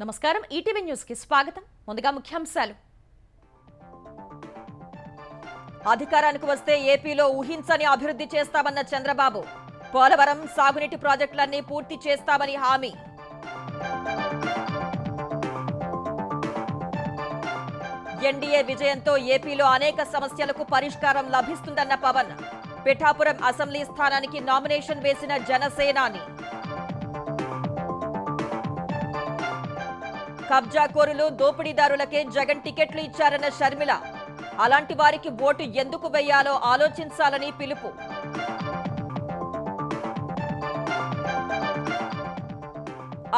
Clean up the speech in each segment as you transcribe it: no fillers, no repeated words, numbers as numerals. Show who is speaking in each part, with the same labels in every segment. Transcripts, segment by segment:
Speaker 1: నమస్కారం ETV news కి స్వాగతం. ముందుగా ముఖ్యాంశాలు. అధికారానికి వస్తే ఏపీలో ఊహించని అభివృద్ధి చేస్తామన్న చంద్రబాబు. పోలవరం సాగునీటి ప్రాజెక్టులన్నీ పూర్తి చేస్తామని హామీ. ఎన్డీఏ విజయంతో ఏపీలో అనేక సమస్యలకు పరిష్కారం లభిస్తుందన్న పవన్. పిఠాపురం అసెంబ్లీ స్థానానికి నామినేషన్ వేసిన జనసేనాని. కబ్జాకోరులు దోపిడీదారులకే జగన్ టికెట్లు ఇచ్చారన్న షర్మిల. అలాంటి వారికి ఓటు ఎందుకు వేయాలో ఆలోచించాలని పిలుపు.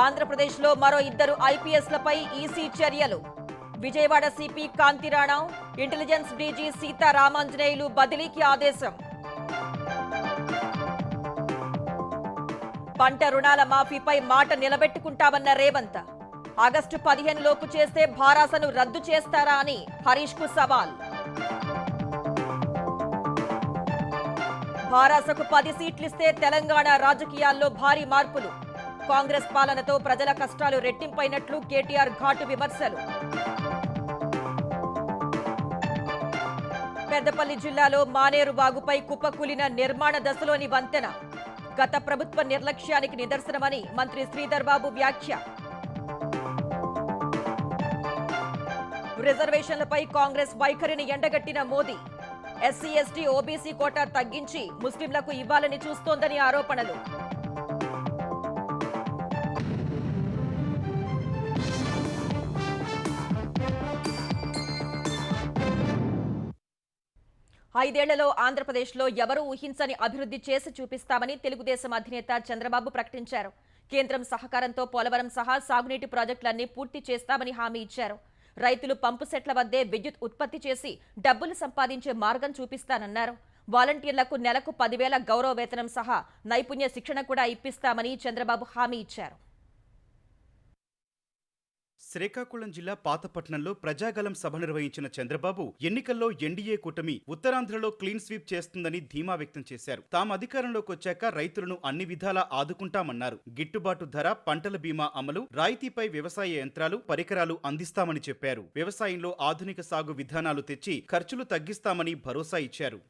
Speaker 1: ఆంధ్రప్రదేశ్లో మరో 2 ఐపీఎస్లపై ఈసీ చర్యలు. Vijayawada CP Kanthi Rana, intelligence DG Seetharamanjaneyulu బదిలీకి ఆదేశం. పంట రుణాల మాఫీపై మాట నిలబెట్టుకుంటామన్న రేవంత్. ఆగస్టు 15 లోపు చేస్తే భారాసను రద్దు చేస్తారా అని హరీష్ కు సవాల్. భారాసకు 10 సీట్లిస్తే తెలంగాణ రాజకీయాల్లో భారీ మార్పులు. కాంగ్రెస్ పాలనతో ప్రజల కష్టాలు రెట్టింపైనట్లు కేటీఆర్ ఘాటు విమర్శలు. పెద్దపల్లి జిల్లాలో మానేరు వాగుపై కుప్పకూలిన నిర్మాణ దశలోని వంతెన. గత ప్రభుత్వ నిర్లక్ష్యానికి నిదర్శనమని మంత్రి శ్రీధర్ బాబు వ్యాఖ్య. రిజర్వేషన్లపై కాంగ్రెస్ వైఖరిని ఎండగట్టిన Modi. SC ST OBC quota తగ్గించి ముస్లింలకు ఇవ్వాలని చూస్తోందని ఆరోపణలు. ఐదేళ్లలో ఆంధ్రప్రదేశ్లో ఎవరూ ఊహించని అభివృద్ధి చేసి చూపిస్తామని తెలుగుదేశం అధినేత చంద్రబాబు ప్రకటించారు. కేంద్రం సహకారంతో పోలవరం సహా సాగునీటి ప్రాజెక్టులన్నీ పూర్తి చేస్తామని హామీ ఇచ్చారు. రైతులు పంపు సెట్ల వద్దే విద్యుత్ ఉత్పత్తి చేసి డబ్బులు సంపాదించే మార్గం చూపిస్తానన్నారు. వాలంటీర్లకు నెలకు 10,000 గౌరవ వేతనం సహా నైపుణ్య శిక్షణ కూడా ఇప్పిస్తామని చంద్రబాబు హామీ ఇచ్చారు.
Speaker 2: శ్రీకాకుళం జిల్లా పాతపట్నంలో ప్రజాగలం సభ నిర్వహించిన చంద్రబాబు ఎన్నికల్లో ఎన్డీఏ కూటమి ఉత్తరాంధ్రలో క్లీన్ స్వీప్ చేస్తుందని ధీమా వ్యక్తం చేశారు. తాము అధికారంలోకి వచ్చాక రైతులను అన్ని విధాలా ఆదుకుంటామన్నారు. గిట్టుబాటు ధర, పంటల బీమా అమలు, రాయితీపై వ్యవసాయ యంత్రాలు, పరికరాలు అందిస్తామని చెప్పారు. వ్యవసాయంలో ఆధునిక సాగు విధానాలు తెచ్చి ఖర్చులు తగ్గిస్తామని భరోసా ఇచ్చారు.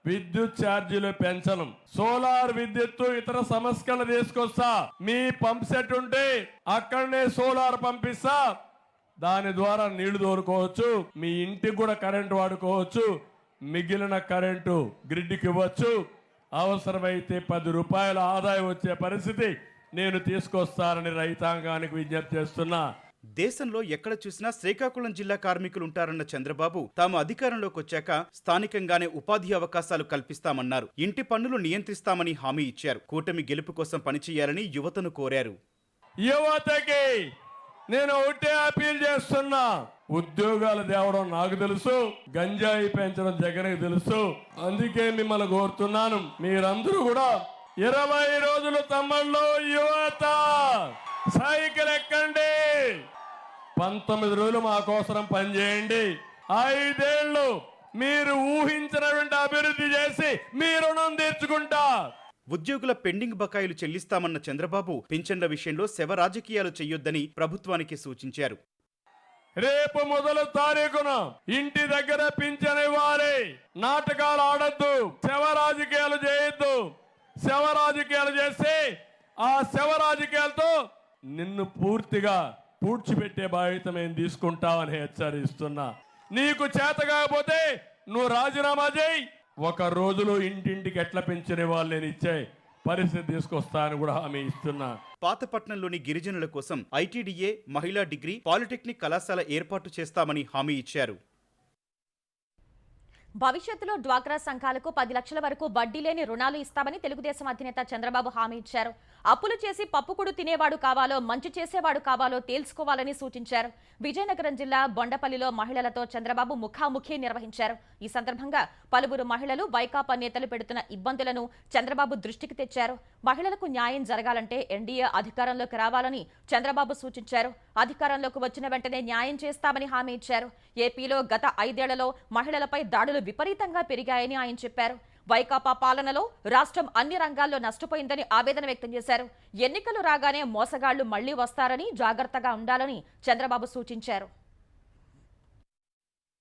Speaker 3: విద్యుత్ ఛార్జీలు పెంచను, సోలార్ విద్యుత్తు ఇతర సమస్యలు తీసుకొస్తా. మీ పంప్ సెట్ ఉంటే అక్కడనే సోలార్ పంపిస్తా, దాని ద్వారా నీళ్లు తోలుకోవచ్చు, మీ ఇంటికి కూడా కరెంటు వాడుకోవచ్చు, మిగిలిన కరెంటు గ్రిడ్కి ఇవ్వచ్చు. అవసరమైతే 10 రూపాయల ఆదాయం వచ్చే పరిస్థితి నేను తీసుకొస్తానని రైతాంగానికి విజ్ఞప్తి చేస్తున్నా.
Speaker 2: దేశంలో ఎక్కడ చూసినా శ్రీకాకుళం జిల్లా కార్మికులు ఉంటారన్న చంద్రబాబు తాము అధికారంలోకి వచ్చాక స్థానికంగానే ఉపాధి అవకాశాలు కల్పిస్తామన్నారు. ఇంటి పన్నులు నియంత్రిస్తామని హామీ ఇచ్చారు. కూటమి గెలుపు కోసం పనిచేయాలని యువతను కోరారు.
Speaker 3: యువతకి నేను ఒకటే అపీల్ చేస్తున్నా, ఉద్యోగాలు తేవడం నాకు తెలుసు, గంజాయి పెంచడం జగన్కి తెలుసు. అందుకే మిమ్మల్ని కోరుతున్నాను, మీరందరూ కూడా 20 రోజులు తమ్ముళ్ళు యువత సైకిల్ ఎక్కండి, 19 రోజులు మా కోసం పనిచేయండి. 5 ఏళ్ళు మీరు ఊహించినటువంటి అభివృద్ధి చేసి మీ రుణం తీర్చుకుంటా.
Speaker 2: ఉద్యోగుల పెండింగ్ బకాయిలు చెల్లిస్తామన్న చంద్రబాబు పింఛన్ల విషయంలో శవ రాజకీయాలు చెయ్యొద్దని ప్రభుత్వానికి సూచించారు.
Speaker 3: రేపు మొదలు తారీఖున ఇంటి దగ్గర పింఛన్ ఇవ్వాలి. నాటకాలు ఆడద్దు, శవ రాజకీయాలు చేయొద్దు. శవ రాజకీయాలు చేస్తే ఆ శవ రాజకీయాలతో నిన్ను పూర్తిగా పూడ్చిపెట్టే బాధ్యత మేము తీసుకుంటామని హెచ్చరిస్తున్నా. నీకు చేత కాకపోతే నువ్వు రాజీనామా చేయి. 1 రోజులో ఇంటింటికి ఎట్లా పెంచిన వాళ్ళు నేను ఇచ్చే పరిస్థితి తీసుకొస్తానని కూడా హామీ ఇస్తున్నా.
Speaker 2: పాతపట్నంలోని గిరిజనుల కోసం ఐటీడీఏ, మహిళా డిగ్రీ, పాలిటెక్నిక్ కళాశాల ఏర్పాటు చేస్తామని హామీ ఇచ్చారు.
Speaker 1: భవిష్యత్తులో డ్వాక్రా సంఘాలకు 10 లక్షల వరకు వడ్డీ లేని రుణాలు ఇస్తామని తెలుగుదేశం అధినేత చంద్రబాబు హామీ ఇచ్చారు. అప్పులు చేసి పప్పుకుడు తినేవాడు కావాలో మంచి చేసేవాడు కావాలో తేల్చుకోవాలని సూచించారు. విజయనగరం జిల్లా బొండపల్లిలో మహిళలతో చంద్రబాబు ముఖాముఖి నిర్వహించారు. ఈ సందర్భంగా పలువురు మహిళలు వైకాపా నేతలు పెడుతున్న ఇబ్బందులను చంద్రబాబు దృష్టికి తెచ్చారు. మహిళలకు న్యాయం జరగాలంటే ఎన్డీఏ అధికారంలోకి రావాలని చంద్రబాబు సూచించారు. అధికారంలోకి వచ్చిన వెంటనే న్యాయం చేస్తామని హామీ ఇచ్చారు. ఏపీలో గత 5 ఏళ్లలో మహిళలపై దాడులు విపరీతంగా పెరిగాయని ఆయన చెప్పారు. వైకాపా పాలనలో రాష్ట్రం అన్ని రంగాల్లో నష్టపోయిందని ఆవేదన వ్యక్తం చేశారు. ఎన్నికలు రాగానే మోసగాళ్లు మళ్లీ వస్తారని జాగ్రత్తగా ఉండాలని చంద్రబాబు సూచించారు.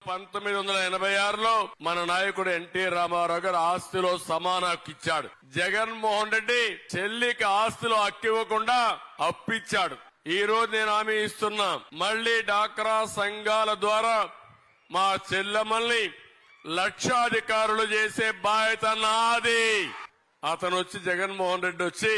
Speaker 3: 1986లో మన నాయకుడు ఎన్టీ రామారావు గారు ఆస్తిలో సమాన హక్కు ఇచ్చాడు. జగన్మోహన్ రెడ్డి చెల్లికి ఆస్తిలో హక్కు ఇవ్వకుండా అప్పిచ్చాడు. ఈ రోజు నేను హామీ ఇస్తున్నా, మళ్లీ డాక్రా సంఘాల ద్వారా మా చెల్లెమ్మల్ని లక్షాధికారులు చేసే బాధ్యత నాది. అతను వచ్చి జగన్మోహన్ రెడ్డి వచ్చి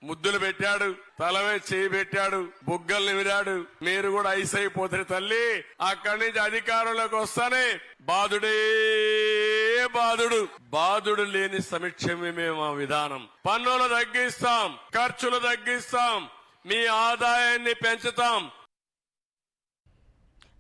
Speaker 3: ముద్దులు పెట్టాడు, తలవే చేయి పెట్టాడు, బుగ్గల్ని విరాడు. మీరు కూడా ఐస్ అయిపోతారు తల్లి. అక్కడి నుంచి అధికారంలోకి వస్తానే బాధుడే బాధుడు. బాధుడు లేని సంక్షేమమే మా విధానం. పన్నులు తగ్గిస్తాం, ఖర్చులు తగ్గిస్తాం, మీ ఆదాయాన్ని పెంచుతాం.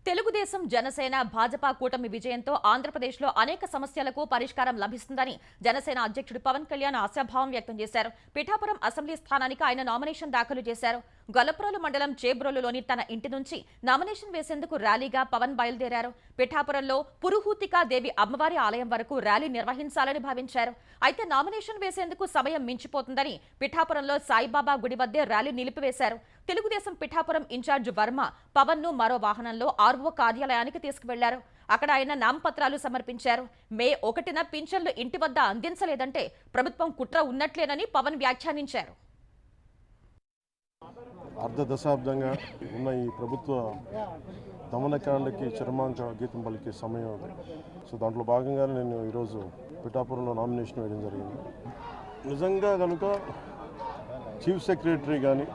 Speaker 1: తెలుగుదేశం, జనసేన, భాజపా కూటమి విజయంతో ఆంధ్రప్రదేశ్లో అనేక సమస్యలకు పరిష్కారం లభిస్తుందని జనసేన అధ్యక్షుడు పవన్ కళ్యాణ్ ఆశాభావం వ్యక్తం చేశారు. పిఠాపురం అసెంబ్లీ స్థానానికి ఆయన నామినేషన్ దాఖలు చేశారు. గొల్లప్రోలు మండలం చేబ్రోలులోని తన ఇంటి నుంచి నామినేషన్ వేసేందుకు ర్యాలీగా పవన్ బయలుదేరారు. పిఠాపురంలో పురుహూతికా దేవి అమ్మవారి ఆలయం వరకు ర్యాలీ నిర్వహించాలని భావించారు. అయితే నామినేషన్ వేసేందుకు సమయం మించిపోతుందని పిఠాపురంలో సాయిబాబా గుడి వద్దే ర్యాలీ నిలిపివేశారు. తెలుగుదేశం పిఠాపురం ఇన్ఛార్జ్ వర్మ పవన్ ను మరో వాహనంలో ఆర్వో కార్యాలయానికి తీసుకువెళ్లారు. అక్కడ ఆయన నామపత్రాలు సమర్పించారు. మే 1న పింఛన్లు ఇంటి వద్ద అందించలేదంటే ప్రభుత్వం కుట్ర ఉన్నట్లేనని పవన్ వ్యాఖ్యానించారు.
Speaker 4: అర్ధ దశాబ్దంగా ఉన్న ఈ ప్రభుత్వ దమనకాండకి చర్మాంక గీతం పలికే సమయం అది. సో దాంట్లో భాగంగానే నేను ఈరోజు పిఠాపురంలో నామినేషన్ వేయడం జరిగింది. నిజంగా కనుక చీఫ్ సెక్రటరీ కానీ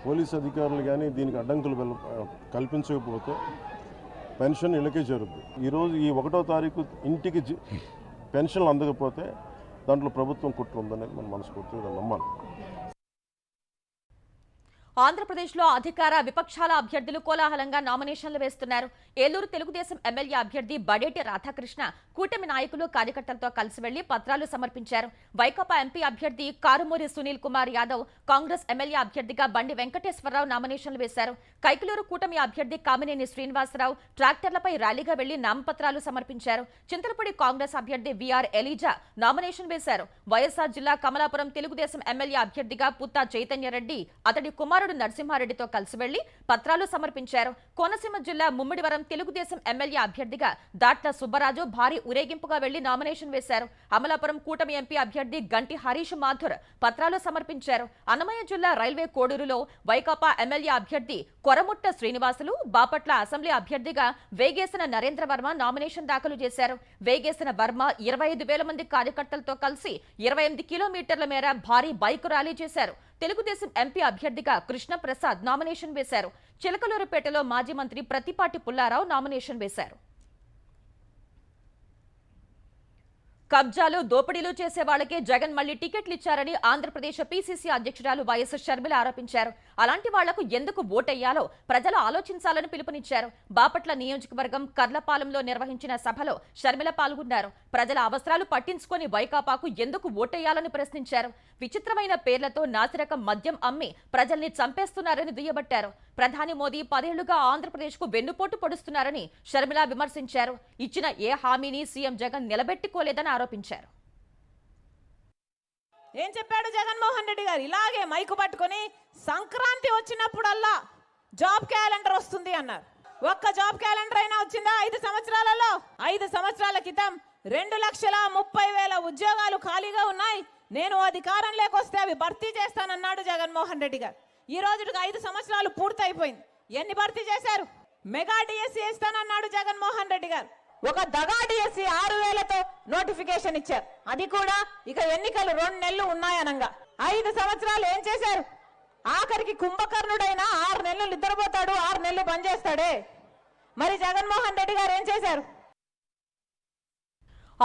Speaker 4: పోలీస్ అధికారులు కానీ దీనికి అడ్డంకులు కల్పించకపోతే పెన్షన్ ఇళ్ళకే చేరుద్ది. ఈరోజు ఈ 1వ తారీఖు ఇంటికి పెన్షన్లు అందకపోతే దాంట్లో ప్రభుత్వం కుట్ర ఉందనేది మనం మనస్ఫూర్తిగా నమ్మాలి.
Speaker 1: ఆంధ్రప్రదేశ్లో అధికార విపక్షాల అభ్యర్థులు కోలాహలంగా నామినేషన్లు వేస్తున్నారు. ఏలూరు తెలుగుదేశం ఎమ్మెల్యే అభ్యర్థి బడేటి రాధాకృష్ణ కూటమి నాయకులు, కార్యకర్తలతో కలిసి వెళ్లి పత్రాలు సమర్పించారు. వైకాపా ఎంపీ అభ్యర్థి కారుమూరి సునీల్ కుమార్ యాదవ్, కాంగ్రెస్ ఎమ్మెల్యే అభ్యర్థిగా బండి వెంకటేశ్వరరావు నామినేషన్లు వేశారు. కైకలూరు కూటమి అభ్యర్థి కామినేని శ్రీనివాసరావు ట్రాక్టర్లపై ర్యాలీగా వెళ్లి నామపత్రాలు సమర్పించారు. చింతలపూడి కాంగ్రెస్ అభ్యర్థి విఆర్ ఎలీజా నామినేషన్ వేశారు. వైఎస్ఆర్ జిల్లా కమలాపురం తెలుగుదేశం ఎమ్మెల్యే అభ్యర్థిగా పుత్తా చైతన్యరెడ్డి, అతడి కుమారుడు నరసింహారెడ్డితో కలిసి వెళ్లి పత్రాలు సమర్పించారు. కోనసీమ జిల్లా ముమ్మిడివరం తెలుగుదేశం ఎమ్మెల్యే అభ్యర్థిగా దాట్ల సుబ్బరాజు భారీ ఊరేగింపుగా వెళ్లి నామినేషన్ వేశారు. అమలాపురం కూటమి ఎంపీ అభ్యర్థి గంటి హరీష్ మాథుర్ పత్రాలు సమర్పించారు. అన్నమయ్య జిల్లా రైల్వే కోడూరులో వైకాపా ఎమ్మెల్యే అభ్యర్థి కొరముట్ట శ్రీనివాసులు, బాపట్ల అసెంబ్లీ అభ్యర్థిగా వేగేసిన నరేంద్ర వర్మ నామినేషన్ దాఖలు చేశారు. వేగేసిన వర్మ 25,000 మంది కార్యకర్తలతో కలిసి 28 కిలోమీటర్ల మేర భారీ బైక్ ర్యాలీ చేశారు. తెలుగుదేశం ఎంపీ అభ్యర్థిగా కృష్ణప్రసాద్ నామినేషన్ వేశారు. చిలకలూరుపేటలో మాజీ మంత్రి ప్రత్తిపాటి పుల్లారావు నామినేషన్ వేశారు. కబ్జాలు, దోపిడీలు చేసే వాళ్లకే జగన్ మళ్లీ టికెట్లు ఇచ్చారని ఆంధ్రప్రదేశ్ పీసీసీ అధ్యక్షురాలు వైఎస్ షర్మిల ఆరోపించారు. అలాంటి వాళ్లకు ఎందుకు ఓటెయ్యాలో ప్రజలు ఆలోచించాలని పిలుపునిచ్చారు. బాపట్ల నియోజకవర్గం కర్లపాలెంలో నిర్వహించిన సభలో షర్మిల పాల్గొన్నారు. ప్రజల అవసరాలు పట్టించుకొని వైకాపాకు ఎందుకు ఓటెయ్యాలని ప్రశ్నించారు. విచిత్రమైన పేర్లతో నాసిరకం మద్యం అమ్మి ప్రజల్ని చంపేస్తున్నారని దుయ్యబట్టారు. ప్రధాని మోదీ 10 ఏళ్లుగా ఆంధ్రప్రదేశ్కు వెన్నుపోటు పొడుస్తున్నారని షర్మిల విమర్శించారు. ఇచ్చిన ఏ హామీని సీఎం జగన్ నిలబెట్టుకోలేదని ఆరోపించారు.
Speaker 5: ఏం చెప్పాడు జగన్మోహన్ రెడ్డి గారు? ఇలాగే మైకు పట్టుకొని సంక్రాంతి వచ్చినప్పుడల్లా జాబ్ క్యాలెండర్ వస్తుంది అన్నారు. ఒక్క జాబ్ క్యాలెండర్ అయినా వచ్చిందా 5 సంవత్సరాలలో? 5 సంవత్సరాల క్రితం 2,30,000 ఉద్యోగాలు ఖాళీగా ఉన్నాయి, నేను అధికారంలోకి వస్తే అవి భర్తీ చేస్తానన్నాడు జగన్మోహన్ రెడ్డి గారు. ఈ రోజుకి 5 సంవత్సరాలు పూర్తయిపోయింది. ఎన్ని భర్తీ చేశారు? మెగా డిఎస్సీ ఇస్తానన్నాడు జగన్మోహన్ రెడ్డి గారు. ఒక దగా డిఎస్సీ 6,000తో నోటిఫికేషన్ ఇచ్చారు. అది కూడా ఇక ఎన్నికలు 2 నెలలు ఉన్నాయనంగా 5 సంవత్సరాలు ఏం చేశారు? ఆఖరికి కుంభకర్ణుడైనా 6 నెలలు నిద్రపోతాడు, 6 నెలలు పనిచేస్తాడే. మరి జగన్మోహన్ రెడ్డి గారు ఏం చేశారు?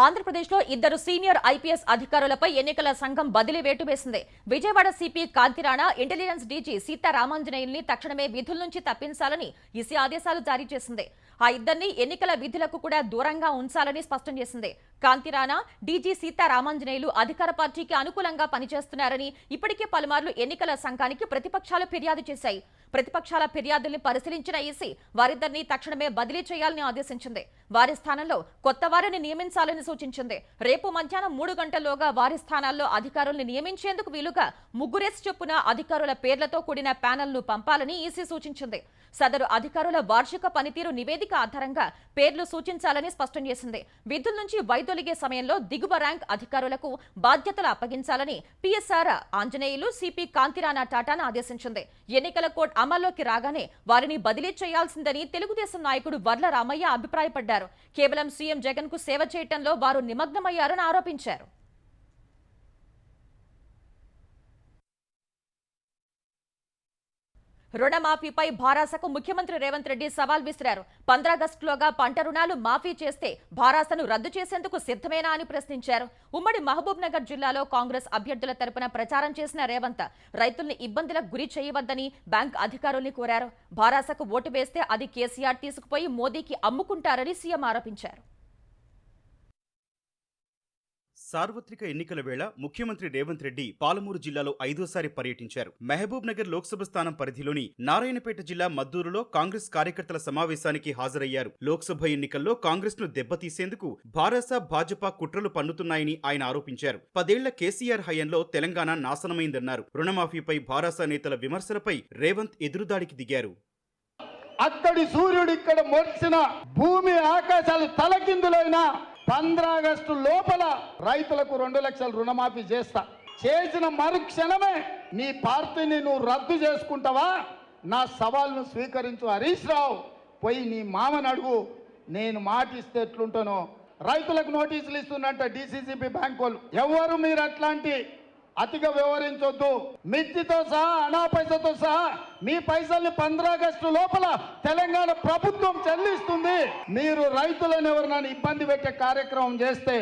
Speaker 1: ఆంధ్రప్రదేశ్లో 2 సీనియర్ ఐపీఎస్ అధికారులపై ఎన్నికల సంఘం బదిలీ వేటు వేసింది. Vijayawada CP Kanthi Rana, intelligence DG సీతారామాంజనేయుల్ని తక్షణమే విధుల నుంచి తప్పించాలని ఈసీ ఆదేశాలు జారీ చేసింది. ఆ ఇద్దరిని ఎన్నికల విధులకు కూడా దూరంగా ఉంచాలని స్పష్టం చేసింది. కాంతిరాణా, డీజీ సీతారామాంజనేయులు అధికార పార్టీకి అనుకూలంగా పనిచేస్తున్నారని ఇప్పటికే పలుమార్లు ఎన్నికల సంఘానికి ప్రతిపక్షాలు ఫిర్యాదు చేశాయి. ప్రతిపక్షాల ఫిర్యాదుల్ని పరిశీలించిన ఈసీ వారిద్దరిని తక్షణమే బదిలీ చేయాలని ఆదేశించింది. వారి స్థానంలో కొత్త వారిని నియమించాలని సూచించింది. రేపు మధ్యాహ్నం 3 గంటల్లోగా వారి స్థానాల్లో అధికారుల్ని నియమించేందుకు వీలుగా ముగ్గురేసి చొప్పున అధికారుల పేర్లతో కూడిన ప్యానెల్ను పంపాలని ఈసీ సూచించింది. సదరు అధికారుల వార్షిక పనితీరు నివేదిక ఆధారంగా పేర్లు సూచించాలని స్పష్టం చేసింది. విధుల నుంచి వైదొలిగే సమయంలో దిగువ ర్యాంక్ అధికారులకు బాధ్యతలు అప్పగించాలని పిఎస్ఆర్ ఆంజనేయులు సిపి కాంతిరాణా టాటాను ఆదేశించింది. ఎన్నికల కోడ్ అమల్లోకి రాగానే వారిని బదిలీ చేయాల్సిందని తెలుగుదేశం నాయకుడు వర్ల రామయ్య అభిప్రాయపడ్డారు. కేవలం సీఎం జగన్ కు సేవ చేయటంలో వారు నిమగ్నమయ్యారని ఆరోపించారు. రుణమాఫీపై భారాసకు ముఖ్యమంత్రి రేవంత్ రెడ్డి సవాల్ విసిరారు. 15 ఆగస్టులోగా పంట రుణాలు మాఫీ చేస్తే భారాసను రద్దు చేసేందుకు సిద్ధమేనా అని ప్రశ్నించారు. ఉమ్మడి మహబూబ్ నగర్ జిల్లాలో కాంగ్రెస్ అభ్యర్థుల తరపున ప్రచారం చేసిన రేవంత్ రైతుల్ని ఇబ్బందులకు గురి చేయవద్దని బ్యాంక్ అధికారుల్ని కోరారు. భారాసకు ఓటు వేస్తే అది కేసీఆర్ తీసుకుపోయి మోదీకి అమ్ముకుంటారని సీఎం ఆరోపించారు.
Speaker 2: సార్వత్రిక ఎన్నికల వేళ ముఖ్యమంత్రి రేవంత్ రెడ్డి పాలమూరు జిల్లాలో 5వ సారి పర్యటించారు. మహబూబ్ నగర్ లోక్సభ స్థానం పరిధిలోని నారాయణపేట జిల్లా మద్దూరులో కాంగ్రెస్ కార్యకర్తల సమావేశానికి హాజరయ్యారు. లోక్సభ ఎన్నికల్లో కాంగ్రెస్ ను దెబ్బతీసేందుకు భారస భాజపా కుట్రలు పన్నుతున్నాయని ఆయన ఆరోపించారు. 10 ఏళ్ల కేసీఆర్ హయాంలో తెలంగాణ నాశనమైందన్నారు. రుణమాఫీపై భారస నేతల విమర్శలపై రేవంత్ ఎదురుదాడికి దిగారు.
Speaker 6: అక్కడి సూర్యుడు ఇక్కడ మొలిసిన భూమి ఆకాశాలు తలకిందులైనా 15 ఆగస్టు లోపల రైతులకు 2 లక్షల రుణమాఫీ చేస్తా. చేసిన మరుక్షణమే నీ పార్టీని నువ్వు రద్దు చేసుకుంటావా? నా సవాల్ను స్వీకరించు హరీష్ రావు, పోయి నీ మామని అడుగు, నేను మాటిస్తే ఎట్లుంటానో. రైతులకు నోటీసులు ఇస్తున్నట్ట డిసిసిబి బ్యాంక్ వాళ్ళు. ఎవరు మీరు అట్లాంటి అతిగా వ్యవహరించొద్దు. మిత్తితో సహా అనాపైసతో సహా మీ పైసల్ని 15 ఆగస్టు లోపల తెలంగాణ ప్రభుత్వం చెల్లిస్తుంది. మీరు రైతులను ఎవరినైనా ఇబ్బంది పెట్టే కార్యక్రమం చేస్తే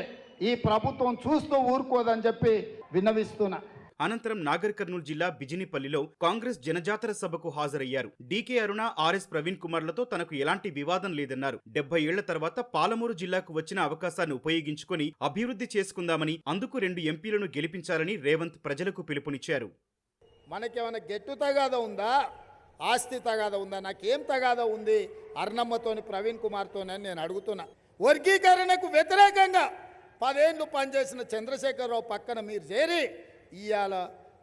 Speaker 6: ఈ ప్రభుత్వం చూస్తూ ఊరుకోదని చెప్పి విన్నవిస్తున్నా.
Speaker 2: అనంతరం నాగర్ కర్నూలు జిల్లా బిజినిపల్లిలో కాంగ్రెస్ జనజాతర సభకు హాజరయ్యారు. డీకే అరుణ, ఆర్ఎస్ ప్రవీణ్ కుమార్లతో తనకు ఎలాంటి వివాదం లేదన్నారు. 70 ఏళ్ల తర్వాత పాలమూరు జిల్లాకు వచ్చిన అవకాశాన్ని ఉపయోగించుకుని అభివృద్ధి చేసుకుందామని, అందుకు 2 ఎంపీలను గెలిపించాలని రేవంత్ ప్రజలకు పిలుపునిచ్చారు.
Speaker 6: మనకేమైనా గెట్టు తగాదా ఉందా, ఆస్తి తగాదా ఉందా? నాకేం తగాదా ఉంది అరుణమ్మతోని ప్రవీణ్ కుమార్తోనని నేను అడుగుతున్నా. వర్గీకరణకు వ్యతిరేకంగా 10 ఏళ్ళు పనిచేసిన చంద్రశేఖరరావు పక్కన మీరు చేరి ఇవాళ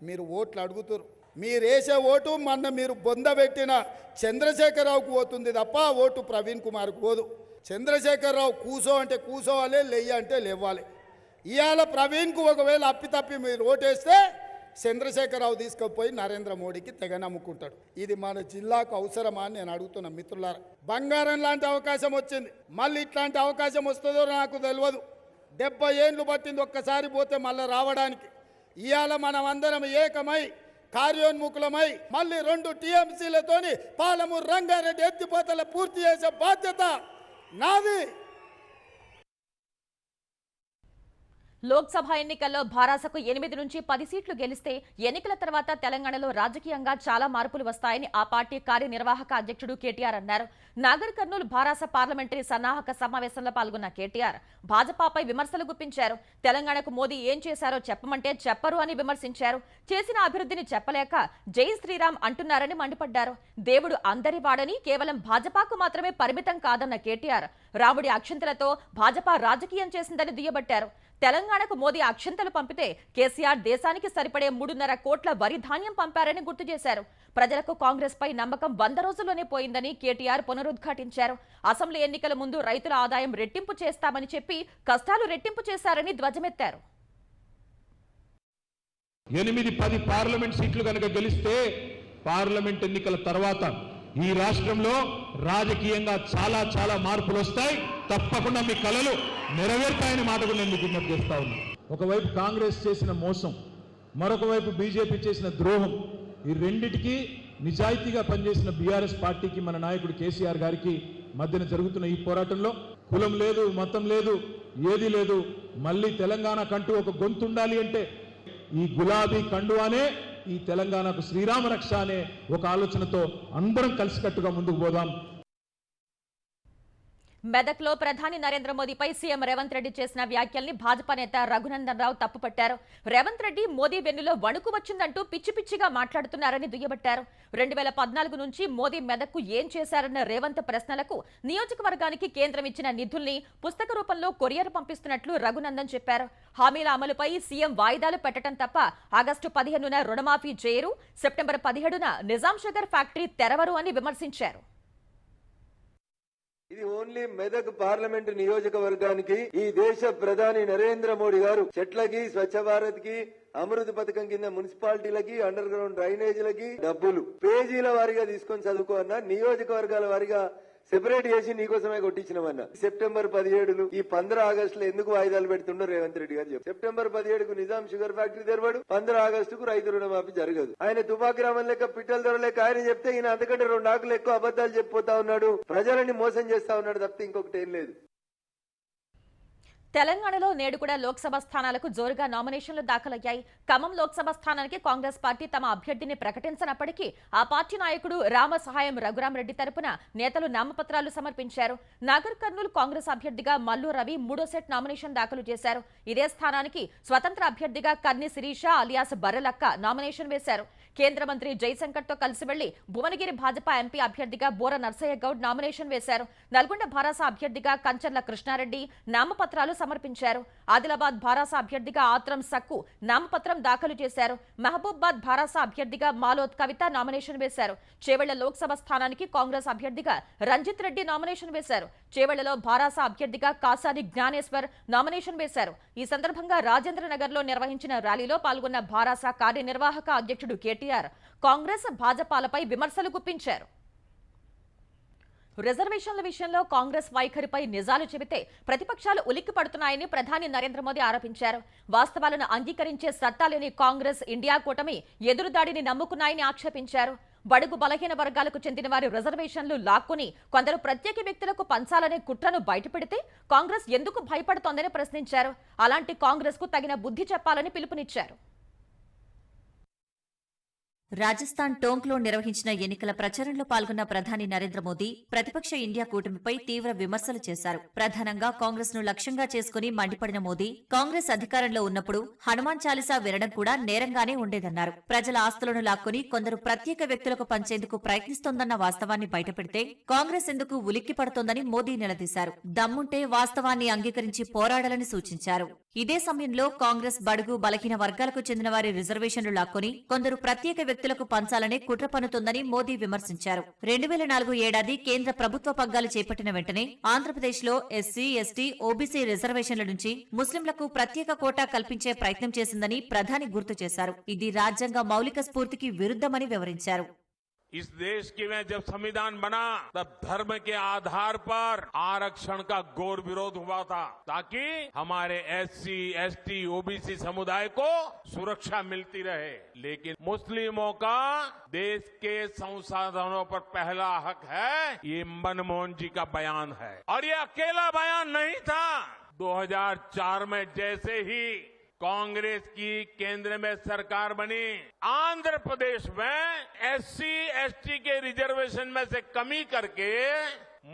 Speaker 6: మీరు ఓట్లు అడుగుతారు. మీరు వేసే ఓటు మొన్న మీరు బొందబెట్టిన చంద్రశేఖరరావుకు పోతుంది తప్ప ఓటు ప్రవీణ్ కుమార్కు పోదు. చంద్రశేఖరరావు కూసో అంటే కూసోవాలి, లెయ్య అంటే లేవాలి. ఇవాళ ప్రవీణ్కు ఒకవేళ అప్పితప్పి మీరు ఓటేస్తే చంద్రశేఖరరావు తీసుకుపోయి నరేంద్ర మోడీకి తెగ నమ్ముకుంటాడు. ఇది మన జిల్లాకు అవసరమా అని నేను అడుగుతున్నా మిత్రులారా. బంగారం లాంటి అవకాశం వచ్చింది, మళ్ళీ ఇట్లాంటి అవకాశం వస్తుందో నాకు తెలియదు. 70 ఏళ్ళు పట్టింది ఒక్కసారి పోతే మళ్ళీ రావడానికి. ఇవాళ మనం అందరం ఏకమై కార్యోన్ముఖులమై మళ్ళీ 2 టీఎంసీలతోని పాలమూరు రంగారెడ్డి ఎత్తిపోతల పూర్తి చేసే బాధ్యత నాది.
Speaker 1: లోక్సభ ఎన్నికల్లో భారాసకు 8 నుంచి 10 సీట్లు గెలిస్తే ఎన్నికల తర్వాత తెలంగాణలో రాజకీయంగా చాలా మార్పులు వస్తాయని ఆ పార్టీ కార్యనిర్వాహక అధ్యక్షుడు కేటీఆర్ అన్నారు. నాగర్ కర్నూలు భారాస పార్లమెంటరీ సన్నాహక సమావేశంలో పాల్గొన్న కేటీఆర్ భాజపాపై విమర్శలు గుప్పించారు. తెలంగాణకు మోదీ ఏం చేశారో చెప్పమంటే చెప్పరు అని విమర్శించారు. చేసిన అభివృద్ధిని చెప్పలేక జై శ్రీరామ్ అంటున్నారని మండిపడ్డారు. దేవుడు అందరి వాడని, కేవలం భాజపాకు మాత్రమే పరిమితం కాదన్న కేటీఆర్ రాముడి అక్షంతలతో భాజపా రాజకీయం చేసిందని దుయ్యబట్టారు. తెలంగాణకు మోదీ అక్షంతలు పంపితే కేసీఆర్ దేశానికి సరిపడే 3.5 కోట్ల వరి ధాన్యం పంపారని గుర్తు చేశారు. ప్రజలకు కాంగ్రెస్ పై నమ్మకం 100 రోజుల్లోనే పోయిందని కేటీఆర్ పునరుద్ఘాటించారు. అసెంబ్లీ ఎన్నికల ముందు రైతుల ఆదాయం రెట్టింపు చేస్తామని చెప్పి కష్టాలు రెట్టింపు చేశారని ధ్వజమెత్తారు.
Speaker 7: 8-10 పార్లమెంట్ సీట్లు కనుక గెలిస్తే పార్లమెంట్ ఎన్నికల తర్వాత ఈ రాష్ట్రంలో రాజకీయంగా చాలా చాలా మార్పులు వస్తాయి. తప్పకుండా మీ కలలు నెరవేర్తాయని మాట కూడా నేను విజ్ఞప్తి చేస్తా ఉన్నా. ఒకవైపు కాంగ్రెస్ చేసిన మోసం, మరొక వైపు బీజేపీ చేసిన ద్రోహం, ఈ రెండిటికి నిజాయితీగా పనిచేసిన బీఆర్ఎస్ పార్టీకి, మన నాయకుడు కేసీఆర్ గారికి మధ్యన జరుగుతున్న ఈ పోరాటంలో కులం లేదు, మతం లేదు, ఏది లేదు. మళ్ళీ తెలంగాణ కంటూ ఒక గొంతు ఉండాలి అంటే ఈ గులాబీ కండువానే ఈ తెలంగాణకు శ్రీరామ రక్ష అనే ఒక ఆలోచనతో అందరం కలిసికట్టుగా ముందుకు పోదాం.
Speaker 1: మెదక్లో ప్రధాని నరేంద్ర మోదీపై సీఎం రేవంత్ రెడ్డి చేసిన వ్యాఖ్యల్ని భాజపా నేత రఘునందన్ రావు తప్పుపట్టారు. రేవంత్ రెడ్డి మోదీ వెన్నులో వణుకు వచ్చిందంటూ పిచ్చి పిచ్చిగా మాట్లాడుతున్నారని దుయ్యబట్టారు. 2014 నుంచి మోదీ మెదక్కు ఏం చేశారన్న రేవంత్ ప్రశ్నలకు నియోజకవర్గానికి కేంద్రం ఇచ్చిన నిధుల్ని పుస్తక రూపంలో కొరియర్ పంపిస్తున్నట్లు రఘునందన్ చెప్పారు. హామీల అమలుపై సీఎం వాయిదాలు పెట్టడం తప్ప ఆగస్టు 15న రుణమాఫీ చేయరు, సెప్టెంబర్ 17న నిజాం షుగర్ ఫ్యాక్టరీ తెరవరు అని విమర్శించారు.
Speaker 8: ఇది ఓన్లీ మెదక్ పార్లమెంటు నియోజకవర్గానికి ఈ దేశ ప్రధాని నరేంద్ర మోడీ గారు చెట్లకి, స్వచ్ఛ భారత్ కి, అమృత్ పథకం కింద మున్సిపాలిటీలకి, అండర్ గ్రౌండ్ డ్రైనేజీలకి డబ్బులు పేజీల వారిగా తీసుకొని చదువుకో అన్న, నియోజకవర్గాల వారిగా సెపరేట్ చేసి నీకోసమే కొట్టించినమన్నా. సెప్టెంబర్ 17 ఈ 15 ఆగస్టులో ఎందుకు వాయిదాలు పెడుతుండో రేవంత్ రెడ్డి గారు చెప్పారు. సెప్టెంబర్ 17కు నిజాం షుగర్ ఫ్యాక్టరీ తెరవడు, 15 ఆగస్టుకు రైతు రుణమాఫీ జరగదు. ఆయన తుపాకి రామన్ లెక్క పిట్టల ధర లెక్క ఆయన చెప్తే ఈయన అంతకంటే 2 ఆకులు ఎక్కువ అబద్దాలు చెప్పిపోతా ఉన్నాడు, ప్రజలని మోసం చేస్తా ఉన్నాడు తప్పితే ఇంకొకటి ఏం లేదు.
Speaker 1: తెలంగాణలో నేడు కూడా లోక్సభ స్థానాలకు జోరుగా నామినేషన్లు దాఖలయ్యాయి. ఖమ్మం లోక్సభ స్థానానికి కాంగ్రెస్ పార్టీ తమ అభ్యర్థిని ప్రకటించినప్పటికీ ఆ పార్టీ నాయకుడు రామ సహాయం రఘురామరెడ్డి తరపున నేతలు నామపత్రాలు సమర్పించారు. నాగర్ కర్నూలు కాంగ్రెస్ అభ్యర్థిగా మల్లు రవి 3వ సెట్ నామినేషన్ దాఖలు చేశారు. ఇదే స్థానానికి స్వతంత్ర అభ్యర్థిగా కర్ని శిరీష అలియాస్ బర్రెలక్క నామినేషన్ వేశారు. కేంద్ర మంత్రి జైశంకర్ తో కలిసి వెళ్లి భువనగిరి భాజపా ఎంపీ అభ్యర్థిగా బోర నర్సయ్య గౌడ్ నామినేషన్ వేశారు. నల్గొండ భారాస అభ్యర్థిగా కంచర్ల కృష్ణారెడ్డి నామపత్రాలు సమర్పించారు. ఆదిలాబాద్ భారాస అభ్యర్థిగా ఆత్రం సక్కు నామపత్రం దాఖలు చేశారు. మహబూబాబాద్ భారాస అభ్యర్థిగా మాలోత్ కవిత నామినేషన్ వేశారు. చేవెళ్ల లోక్సభ స్థానానికి కాంగ్రెస్ అభ్యర్థిగా రంజిత్ రెడ్డి నామినేషన్ వేశారు. చేవెళ్లలో భారాస అభ్యర్థిగా కాసాని జ్ఞానేశ్వర్ నామినేషన్ వేశారు. ఈ సందర్భంగా రాజేంద్రనగర్ లో నిర్వహించిన ర్యాలీలో పాల్గొన్న భారాస కార్యనిర్వాహక అధ్యక్షుడు కేటీఆర్ కాంగ్రెస్ భాజపాలపై విమర్శలు గుప్పించారు. రిజర్వేషన్ల విషయంలో కాంగ్రెస్ వైఖరిపై నిజాలు చెబితే ప్రతిపక్షాలు ఉలిక్కి పడుతున్నాయని ప్రధాని నరేంద్ర మోదీ ఆరోపించారు. వాస్తవాలను అంగీకరించే సత్తా లేని కాంగ్రెస్ ఇండియా కూటమి ఎదురుదాడిని నమ్ముకున్నాయని ఆక్షేపించారు. బడుగు బలహీన వర్గాలకు చెందిన వారి రిజర్వేషన్లు లాక్కుని కొందరు ప్రత్యేక వ్యక్తులకు పంచాలనే కుట్రను బయటపెడితే కాంగ్రెస్ ఎందుకు భయపడుతోందని ప్రశ్నించారు. అలాంటి కాంగ్రెస్ కు తగిన బుద్ధి చెప్పాలని పిలుపునిచ్చారు.
Speaker 9: రాజస్థాన్ టోంక్లో నిర్వహించిన ఎన్నికల ప్రచారంలో పాల్గొన్న ప్రధాని నరేంద్ర మోదీ ప్రతిపక్ష ఇండియా కూటమిపై తీవ్ర విమర్శలు చేశారు. ప్రధానంగా కాంగ్రెస్ ను లక్ష్యంగా చేసుకుని మండిపడిన మోదీ కాంగ్రెస్ అధికారంలో ఉన్నప్పుడు హనుమాన్ చాలీసా వినడం కూడా నేరంగానే ఉండేదన్నారు. ప్రజల ఆస్తులను లాక్కుని కొందరు ప్రత్యేక వ్యక్తులకు పంచేందుకు ప్రయత్నిస్తోందన్న వాస్తవాన్ని బయటపెడితే కాంగ్రెస్ ఎందుకు ఉలిక్కి పడుతోందని మోదీ నిలదీశారు. దమ్ముంటే వాస్తవాన్ని అంగీకరించి పోరాడాలని సూచించారు. ఇదే సమయంలో కాంగ్రెస్ బడుగు బలహీన వర్గాలకు చెందిన వారి రిజర్వేషన్లు లాక్కొని కొందరు ప్రత్యేక వ్యక్తులకు పంచాలనే కుట్ర పన్నుతోందని మోదీ విమర్శించారు. 2004 ఏడాది కేంద్ర ప్రభుత్వ పగ్గాలు చేపట్టిన వెంటనే ఆంధ్రప్రదేశ్లో ఎస్సీ, ఎస్టీ, ఓబీసీ రిజర్వేషన్ల నుంచి ముస్లింలకు ప్రత్యేక కోటా కల్పించే ప్రయత్నం చేసిందని ప్రధాని గుర్తు చేశారు. ఇది రాజ్యాంగ మౌలిక స్ఫూర్తికి విరుద్ధమని వివరించారు.
Speaker 3: इस देश की में जब संविधान बना तब धर्म के आधार पर आरक्षण का घोर विरोध हुआ था ताकि हमारे एससी, एसटी, ओबीसी समुदाय को सुरक्षा मिलती रहे। लेकिन मुस्लिमों का देश के संसाधनों पर पहला हक है, ये मनमोहन जी का बयान है और ये अकेला बयान नहीं था। 2004 में जैसे ही कांग्रेस की केंद्र में सरकार बनी, आंध्र प्रदेश में एससी, एसटी के रिजर्वेशन में से कमी करके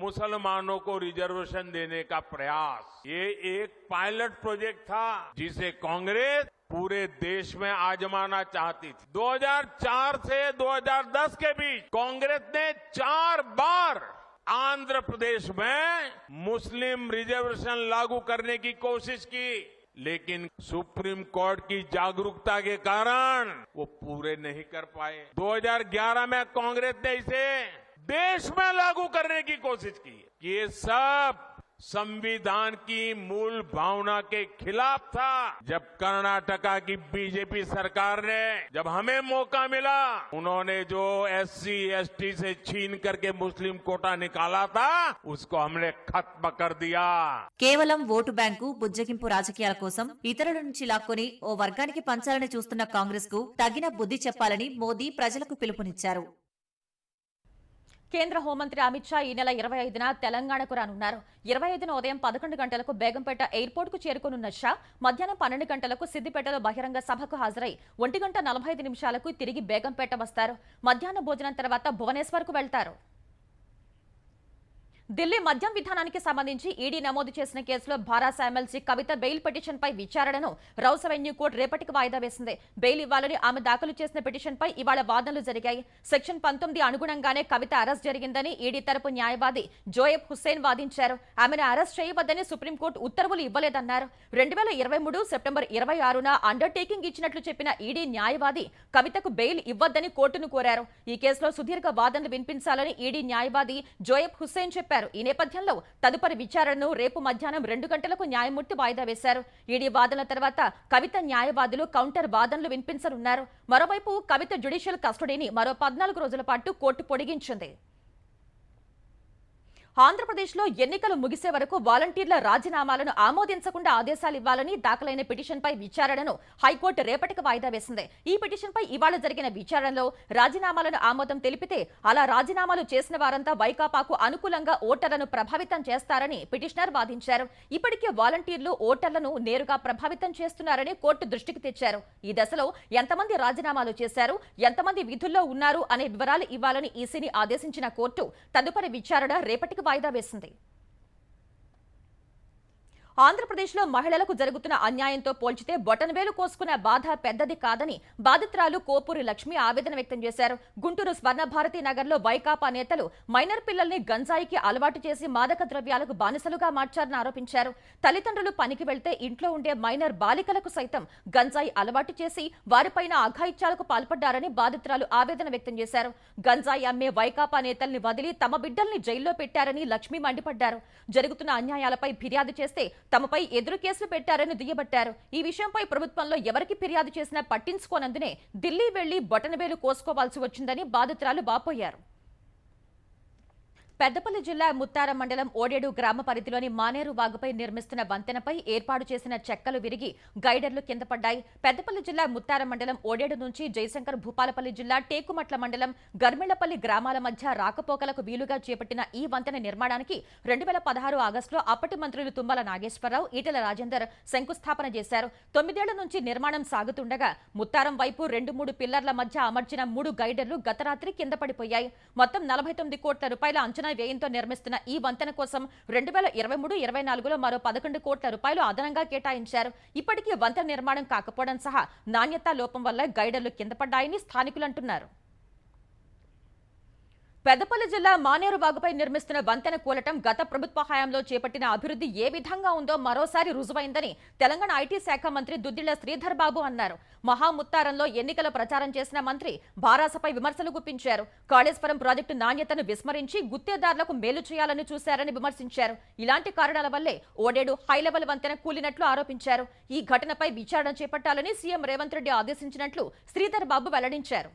Speaker 3: मुसलमानों को रिजर्वेशन देने का प्रयास, ये एक पायलट प्रोजेक्ट था जिसे कांग्रेस पूरे देश में आजमाना चाहती थी। 2004 से 2010 के बीच कांग्रेस ने 4 बार आंध्र प्रदेश में मुस्लिम रिजर्वेशन लागू करने की कोशिश की, लेकिन सुप्रीम कोर्ट की जागरूकता के कारण वो पूरे नहीं कर पाए। 2011 में कांग्रेस ने इसे देश में लागू करने की कोशिश की। ये सब संविधान की मूल भावना के खिलाफ था। जब कर्नाटका की बीजेपी सरकार ने, जब हमें मौका मिला, उन्होंने जो एससी, एसटी से छीन करके मुस्लिम कोटा निकाला था, उसको हमने खत्म कर दिया।
Speaker 9: కేవలం ఓటు బ్యాంకు, బుజ్జగింపు రాజకీయాల కోసం ఇతరుల నుంచి లాక్కొని ఓ వర్గానికి పంచాలని చూస్తున్న కాంగ్రెస్ కు తగిన బుద్ధి చెప్పాలని మోదీ ప్రజలకు పిలుపునిచ్చారు.
Speaker 1: కేంద్ర హోంమంత్రి అమిత్ షా ఈ నెల 25న తెలంగాణకు రానున్నారు. 25న ఉదయం 11 గంటలకు బేగంపేట ఎయిర్పోర్ట్ కు చేరుకోనున్న షా మధ్యాహ్నం 12 గంటలకు సిద్దిపేటలో బహిరంగ సభకు హాజరై 1:45 తిరిగి బేగంపేట వస్తారు. మధ్యాహ్న భోజనం తర్వాత భువనేశ్వర్ కు వెళ్తారు. ఢిల్లీ మద్యం విధానానికి సంబంధించి ఈడీ నమోదు చేసిన కేసులో భారత ఎమ్మెల్సీ కవిత బెయిల్ పిటిషన్పై విచారణను రౌస్ అవెన్యూ కోర్టు రేపటికి వాయిదా వేసింది. బెయిల్ ఇవ్వాలని ఆమె దాఖలు చేసిన పిటిషన్పై ఇవాళ వాదనలు జరిగాయి. సెక్షన్ 19 అనుగుణంగానే కవిత అరెస్ట్ జరిగిందని ఈడీ తరపు న్యాయవాది జోయబ్ హుస్సేన్ వాదించారు. ఆమెను అరెస్ట్ చేయవద్దని సుప్రీంకోర్టు ఉత్తర్వులు ఇవ్వలేదన్నారు. 2023 సెప్టెంబర్ 26న అండర్టేకింగ్ ఇచ్చినట్లు చెప్పిన ఈడీ న్యాయవాది కవితకు బెయిల్ ఇవ్వద్దని కోర్టును కోరారు. ఈ కేసులో సుదీర్ఘ వాదనలు వినిపించాలని ఈడీ న్యాయవాది జోయబ్ హుస్సేన్ చెప్పారు. ఈ నేపథ్యంలో తదుపరి విచారణను రేపు మధ్యాహ్నం 2 గంటలకు న్యాయమూర్తి వాయిదా వేశారు. ఈడీ వాదనల తర్వాత కవిత న్యాయవాదులు కౌంటర్ వాదనలు వినిపించనున్నారు. మరోవైపు కవిత జ్యుడిషియల్ కస్టడీని మరో 14 రోజుల పాటు కోర్టు పొడిగించింది. ఆంధ్రప్రదేశ్లో ఎన్నికలు ముగిసే వరకు వాలంటీర్ల రాజీనామాలను ఆమోదించకుండా ఆదేశాలు ఇవ్వాలని దాఖలైన పిటిషన్పై విచారణను హైకోర్టు రేపటికి వాయిదా వేసింది. ఈ పిటిషన్పై ఇవాళ జరిగిన విచారణలో రాజీనామాలను ఆమోదం తెలిపితే అలా రాజీనామాలు చేసిన వారంతా వైకాపాకు అనుకూలంగా ఓటర్లను ప్రభావితం చేస్తారని పిటిషనర్ వాదించారు. ఇప్పటికే వాలంటీర్లు ఓటర్లను నేరుగా ప్రభావితం చేస్తున్నారని కోర్టు దృష్టికి తెచ్చారు. ఈ దశలో ఎంతమంది రాజీనామాలు చేశారు, ఎంతమంది విధుల్లో ఉన్నారు అనే వివరాలు ఇవ్వాలని ఈసీని ఆదేశించిన కోర్టు తదుపరి విచారణ రేపటికి వాయిదా వేసింది. ఆంధ్రప్రదేశ్లో మహిళలకు జరుగుతున్న అన్యాయంతో పోల్చితే బొటనవేలు కోసుకున్న బాధ పెద్దది కాదని బాధితురాలు కోపూరి లక్ష్మి ఆవేదన వ్యక్తం చేశారు. గుంటూరు స్వర్ణభారతి నగర్లో వైకాపా నేతలు మైనర్ పిల్లల్ని గంజాయికి అలవాటు చేసి మాదక ద్రవ్యాలకు బానిసలుగా మార్చారని ఆరోపించారు. తల్లిదండ్రులు పనికి వెళ్తే ఇంట్లో ఉండే మైనర్ బాలికలకు సైతం గంజాయి అలవాటు చేసి వారిపైన అఘాయిత్యాలకు పాల్పడ్డారని బాధితురాలు ఆవేదన వ్యక్తం చేశారు. గంజాయి అమ్మే వైకాపా నేతల్ని వదిలి తమ బిడ్డల్ని జైల్లో పెట్టారని లక్ష్మి మండిపడ్డారు. జరుగుతున్న అన్యాయాలపై ఫిర్యాదు చేస్తే తమపై ఎదురు కేసులు పెట్టారని దుయ్యబట్టారు. ఈ విషయంపై ప్రభుత్వంలో ఎవరికి ఫిర్యాదు చేసినా పట్టించుకోనందునే ఢిల్లీ వెళ్లి బొటనవేలు కోసుకోవాల్సి వచ్చిందని బాధితురాలు వాపోయారు. పెద్దపల్లి జిల్లా ముత్తారం మండలం ఓడేడు గ్రామ పరిధిలోని మానేరు వాగుపై నిర్మిస్తున్న వంతెనపై ఏర్పాటు చేసిన చెక్కలు విరిగి గైడర్లు కింద పడ్డాయి. పెద్దపల్లి జిల్లా ముత్తారం మండలం ఓడేడు నుంచి జయశంకర్ భూపాలపల్లి జిల్లా టేకుమట్ల మండలం గర్మిళ్లపల్లి గ్రామాల మధ్య రాకపోకలకు వీలుగా చేపట్టిన ఈ వంతెన నిర్మాణానికి 2016 ఆగస్టులో అప్పటి మంత్రులు తుమ్మల నాగేశ్వరరావు, ఈటెల రాజేందర్ శంకుస్థాపన చేశారు. 9 ఏళ్ల నుంచి నిర్మాణం సాగుతుండగా ముత్తారం వైపు 2-3 పిల్లర్ల మధ్య అమర్చిన 3 గైడర్లు గత రాత్రి కింద పడిపోయాయి. మొత్తం 49 కోట్ల రూపాయల అంచనా వ్యయంతో నిర్మిస్తున్న ఈ వంతెన కోసం 2023-24లో మరో 11 కోట్ల రూపాయలు అదనంగా కేటాయించారు. ఇప్పటికీ వంతెన నిర్మాణం కాకపోవడం సహా నాణ్యతా లోపం వల్ల గైడర్లు కింద పడ్డాయని స్థానికులు అంటున్నారు. పెద్దపల్లి జిల్లా మానేరు వాగుపై నిర్మిస్తున్న వంతెన కూలటం గత ప్రభుత్వ హయాంలో చేపట్టిన అభివృద్ధి ఏ విధంగా ఉందో మరోసారి రుజువైందని తెలంగాణ ఐటీ శాఖ మంత్రి దుద్దిళ్ల శ్రీధర్ బాబు అన్నారు. మహాముత్తారంలో ఎన్నికల ప్రచారం చేసిన మంత్రి భారాసపై విమర్శలు గుప్పించారు. కాళేశ్వరం ప్రాజెక్టు నాణ్యతను విస్మరించి గుత్తేదారులకు మేలు చేయాలని చూశారని విమర్శించారు. ఇలాంటి కారణాల వల్లే ఓడేడు హైలెవెల్ వంతెన కూలినట్లు ఆరోపించారు. ఈ ఘటనపై విచారణ చేపట్టాలని సీఎం రేవంత్ రెడ్డి ఆదేశించినట్లు శ్రీధర్ బాబు వెల్లడించారు.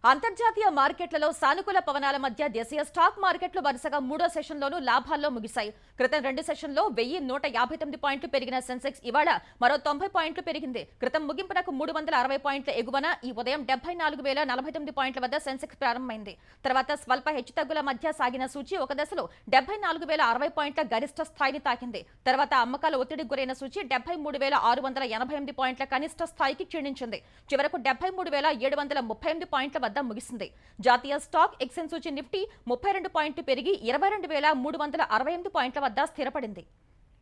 Speaker 1: అంతర్జాతీయ మార్కెట్లలో సానుకూల పవనాల మధ్య దేశీయ స్టాక్ మార్కెట్లు వరుసగా 3వ సెషన్లోనూ లాభాల్లో ముగిశాయి. క్రితం 2 సెషన్లో 1159 పాయింట్లు పెరిగిన సెన్సెక్స్ ఇవాళ మరో 90 పాయింట్లు పెరిగింది. క్రితం ముగింపునకు 360 పాయింట్ల ఎగువన ఈ ఉదయం 74,049 పాయింట్ల వద్ద సెన్సెక్స్ ప్రారంభమైంది. తర్వాత స్వల్ప హెచ్చుతగ్గుల మధ్య సాగిన సూచి ఒక దశలో 74,060 పాయింట్ల గరిష్ట స్థాయిని తాకింది. తర్వాత అమ్మకాల ఒత్తిడికి గురైన సూచి 73,688 పాయింట్ల కనిష్ట స్థాయికి క్షీణించింది. చివరకు 73,738 పాయింట్ల వద్ద ముగిసింది. జాతీయ స్టాక్ ఎక్స్చేంజ్ సూచి నిఫ్టీ 32 పాయింట్లు పెరిగి 22,368 పాయింట్ల వద్ద స్థిరపడింది.